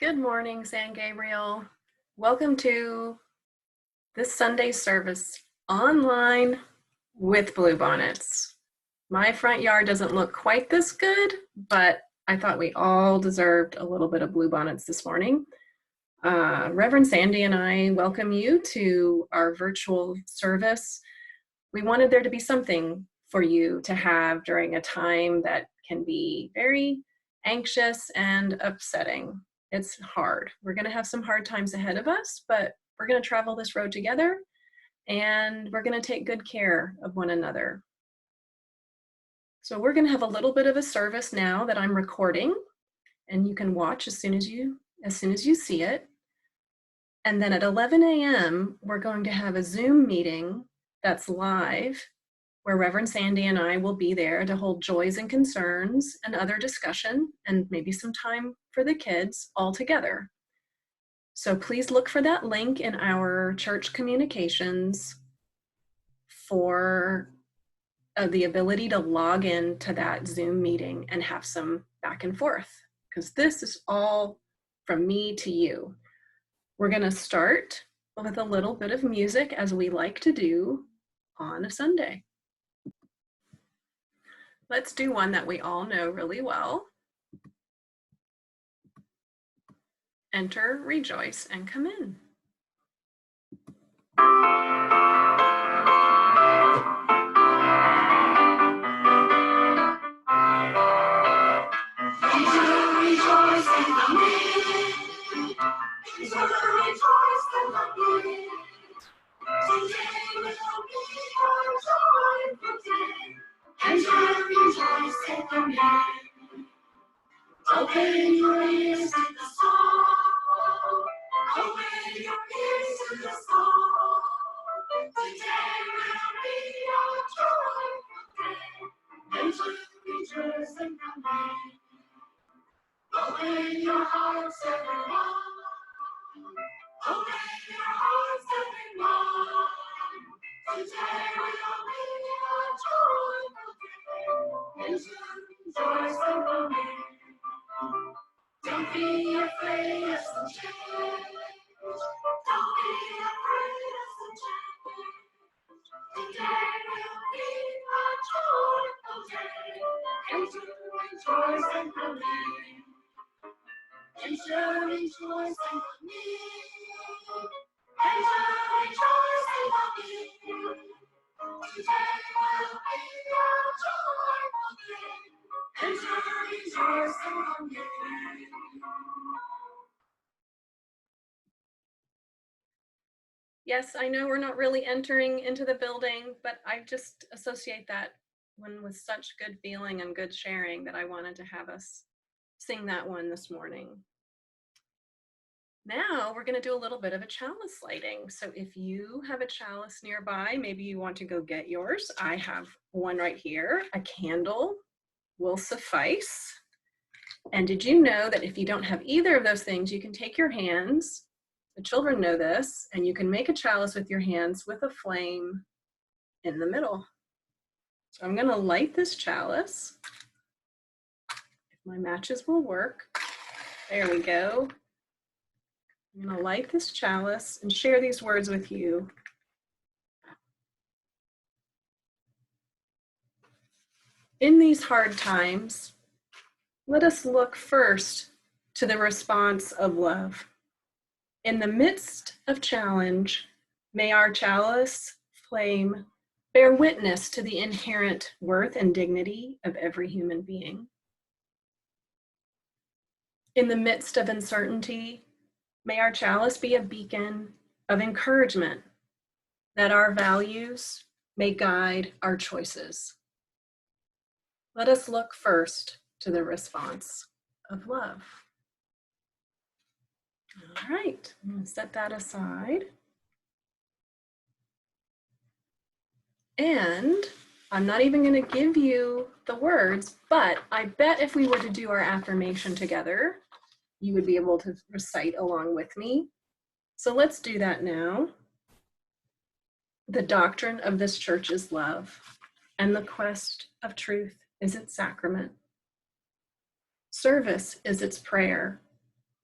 Good morning, San Gabriel. Welcome to this Sunday service online with bluebonnets. My front yard doesn't look quite this good, but I thought we all deserved a little bit of bluebonnets this morning. Reverend Sandy and I welcome you to our virtual service. We wanted there to be something for you to have during a time that can be very anxious and upsetting. It's hard. We're going to have some hard times ahead of us, but we're going to travel this road together and we're going to take good care of one another. So we're going to have a little bit of a service now that I'm recording, and you can watch as soon as you see it. And then at 11 a.m., we're going to have a Zoom meeting that's live, where Reverend Sandy and I will be there to hold joys and concerns and other discussion, and maybe some time for the kids all together. So please look for that link in our church communications for the ability to log in to that Zoom meeting and have some back and forth, because this is all from me to you. We're going to start with a little bit of music, as we like to do on a Sunday. Let's do one that we all know really well. Enter, rejoice, and come in. Rejoice and come in. Rejoice and come in. Today will be our joyful day. Enter, rejoice, and come in. Open your ears to the song. Open your ears to the song. Today will be our joyful day. Enter, rejoice, and come in. Open your hearts, everyone. Open your hearts, everyone. Today will be our joyful day. Enter, rejoice, and come in. Don't be afraid of some change. Don't be afraid of some change. Today will be a joyful day. Enter, rejoice, and come in. Enter, rejoice, and come in. Enter, rejoice, and come in. Today will be a joyful day. Enter, rejoice, and come in. Yes, I know we're not really entering into the building, but I just associate that one with such good feeling and good sharing that I wanted to have us sing that one this morning. Now we're going to do a little bit of a chalice lighting. So if you have a chalice nearby, maybe you want to go get yours. I have one right here. A candle will suffice. And did you know that if you don't have either of those things, you can take your hands, the children know this, and you can make a chalice with your hands with a flame in the middle. So I'm going to light this chalice. If my matches will work. There we go. I'm going to light this chalice and share these words with you. In these hard times, let us look first to the response of love. In the midst of challenge, may our chalice flame bear witness to the inherent worth and dignity of every human being. In the midst of uncertainty, may our chalice be a beacon of encouragement, that our values may guide our choices. Let us look first to the response of love. All right, I'm going to set that aside. And I'm not even going to give you the words, but I bet if we were to do our affirmation together, you would be able to recite along with me. So let's do that now. The doctrine of this church is love, and the quest of truth is its sacrament. Service is its prayer,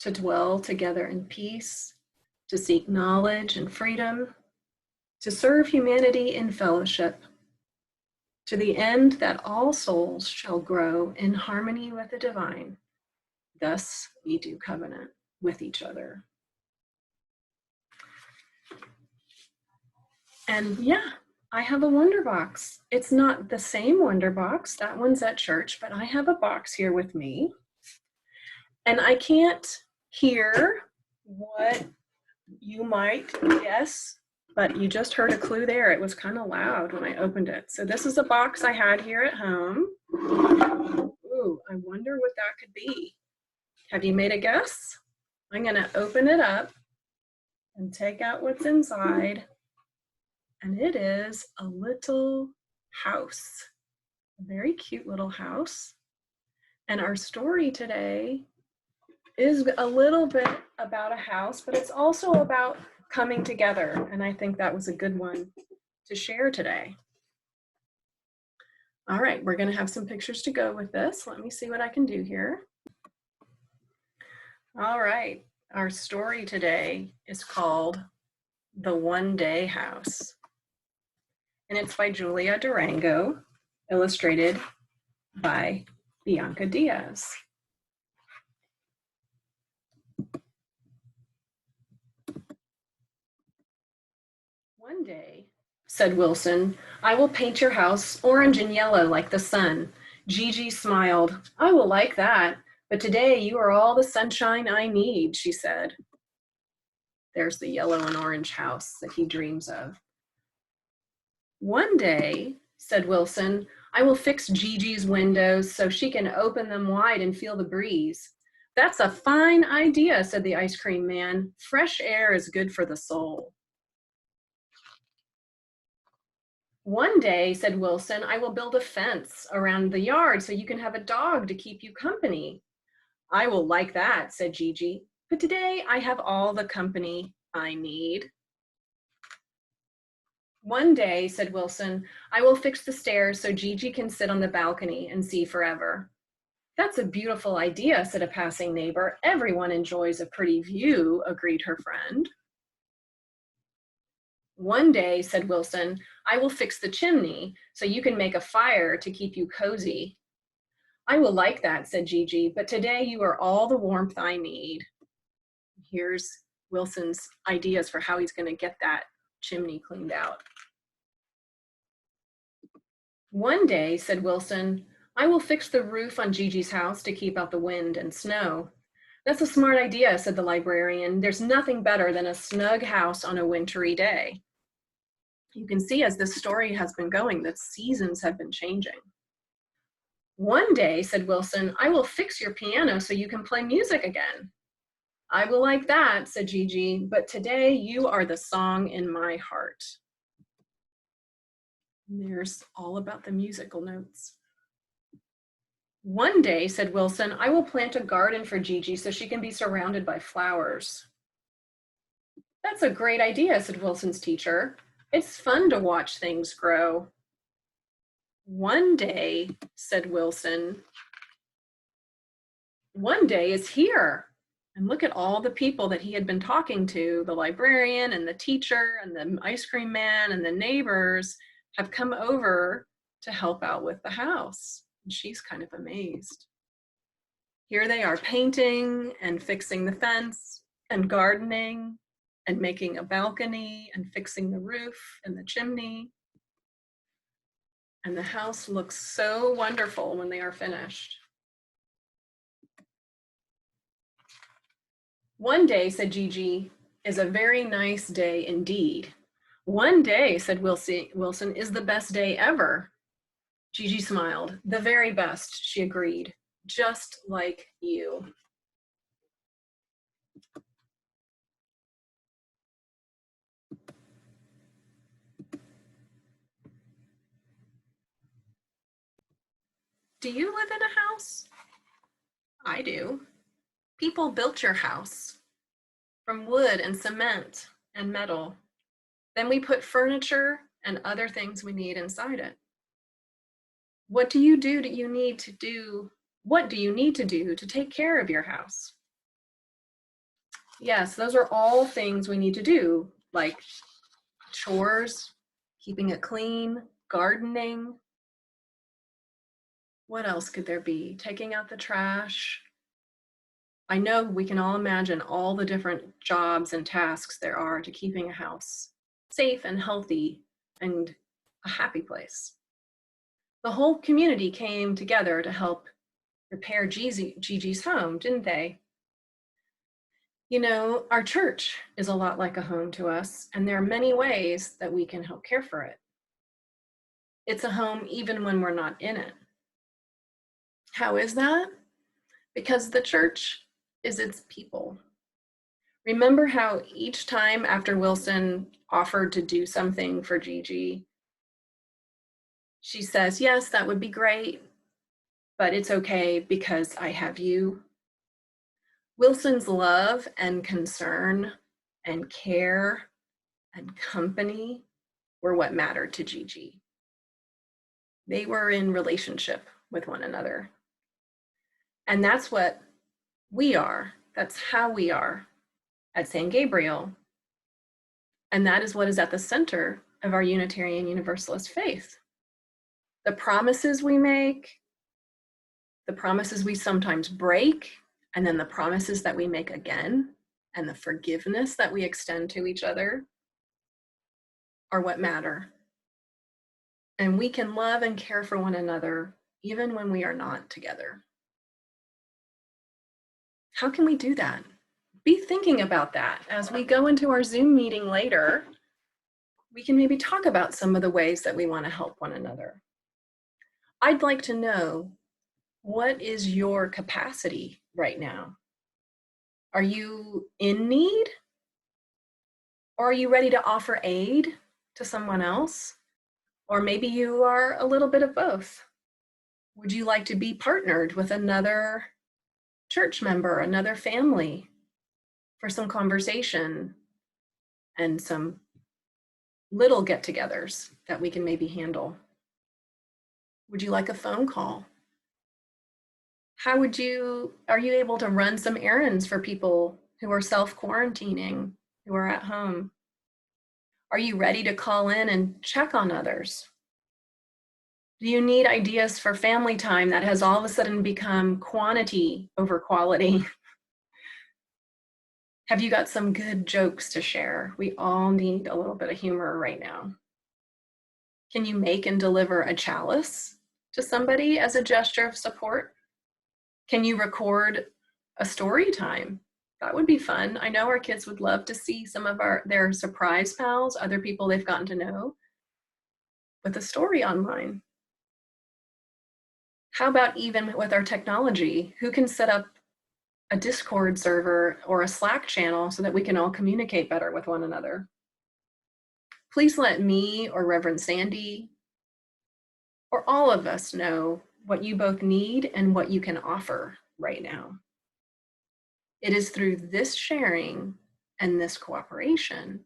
to dwell together in peace, to seek knowledge and freedom, to serve humanity in fellowship, to the end that all souls shall grow in harmony with the divine. Thus we do covenant with each other. And yeah, I have a wonder box. It's not the same wonder box, that one's at church, but I have a box here with me. And I can't hear what you might guess, but you just heard a clue there. It was kind of loud when I opened it. So this is a box I had here at home. Ooh, I wonder what that could be. Have you made a guess? I'm gonna open it up and take out what's inside. And it is a little house, a very cute little house. And our story today is a little bit about a house, but it's also about coming together. And I think that was a good one to share today. All right, we're gonna have some pictures to go with this. Let me see what I can do here. All right, our story today is called The One Day House. And it's by Julia Durango, illustrated by Bianca Diaz. One day, said Wilson, I will paint your house orange and yellow like the sun. Gigi smiled. I will like that, but today you are all the sunshine I need, she said. There's the yellow and orange house that he dreams of. One day, said Wilson, I will fix Gigi's windows so she can open them wide and feel the breeze. That's a fine idea, said the ice cream man. Fresh air is good for the soul. One day, said Wilson, I will build a fence around the yard so you can have a dog to keep you company. I will like that, said Gigi, but today I have all the company I need. One day, said Wilson, I will fix the stairs so Gigi can sit on the balcony and see forever. That's a beautiful idea, said a passing neighbor. Everyone enjoys a pretty view, agreed her friend. One day, said Wilson, I will fix the chimney so you can make a fire to keep you cozy. I will like that, said Gigi, but today you are all the warmth I need. Here's Wilson's ideas for how he's going to get that chimney cleaned out. One day, said Wilson, I will fix the roof on Gigi's house to keep out the wind and snow. That's a smart idea, said the librarian. There's nothing better than a snug house on a wintry day. You can see as this story has been going that seasons have been changing. One day, said Wilson, I will fix your piano so you can play music again. I will like that, said Gigi, but today you are the song in my heart. And there's all about the musical notes. One day, said Wilson, I will plant a garden for Gigi so she can be surrounded by flowers. That's a great idea, said Wilson's teacher. It's fun to watch things grow. One day, said Wilson, one day is here. And look at all the people that he had been talking to, the librarian and the teacher and the ice cream man and the neighbors have come over to help out with the house. And she's kind of amazed. Here they are painting and fixing the fence and gardening and making a balcony and fixing the roof and the chimney. And the house looks so wonderful when they are finished. One day, said Gigi, is a very nice day indeed. One day, said Wilson, is the best day ever. Gigi smiled. The very best, she agreed, just like you. Do you live in a house? I do. People built your house from wood and cement and metal. Then we put furniture and other things we need inside it. What do you need to do to take care of your house? Yes, those are all things we need to do, like chores, keeping it clean, gardening. What else could there be? Taking out the trash. I know we can all imagine all the different jobs and tasks there are to keeping a house safe and healthy and a happy place. The whole community came together to help repair Gigi's home, didn't they? You know, our church is a lot like a home to us, and there are many ways that we can help care for it. It's a home even when we're not in it. How is that? Because the church is its people. Remember how each time after Wilson offered to do something for Gigi, she says, yes, that would be great, but it's okay because I have you. Wilson's love and concern and care and company were what mattered to Gigi. They were in relationship with one another. And that's what we are. That's how we are at San Gabriel. And that is what is at the center of our Unitarian Universalist faith. The promises we make, the promises we sometimes break, and then the promises that we make again, and the forgiveness that we extend to each other are what matter. And we can love and care for one another even when we are not together. How can we do that? Be thinking about that as we go into our Zoom meeting later. We can maybe talk about some of the ways that we want to help one another. I'd like to know, what is your capacity right now? Are you in need? Or are you ready to offer aid to someone else? Or maybe you are a little bit of both. Would you like to be partnered with another church member, another family, for some conversation and some little get-togethers that we can maybe handle? Would you like a phone call? Are you able to run some errands for people who are self-quarantining, who are at home? Are you ready to call in and check on others? Do you need ideas for family time that has all of a sudden become quantity over quality? Have you got some good jokes to share? We all need a little bit of humor right now. Can you make and deliver a chalice to somebody as a gesture of support? Can you record a story time? That would be fun. I know our kids would love to see some of their surprise pals, other people they've gotten to know, with a story online. How about even with our technology? Who can set up a Discord server or a Slack channel so that we can all communicate better with one another? Please let me or Reverend Sandy or all of us know what you both need and what you can offer right now. It is through this sharing and this cooperation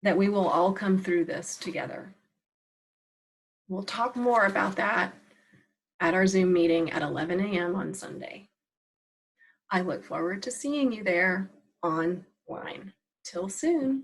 that we will all come through this together. We'll talk more about that at our Zoom meeting at 11 a.m. on Sunday. I look forward to seeing you there online. Till soon.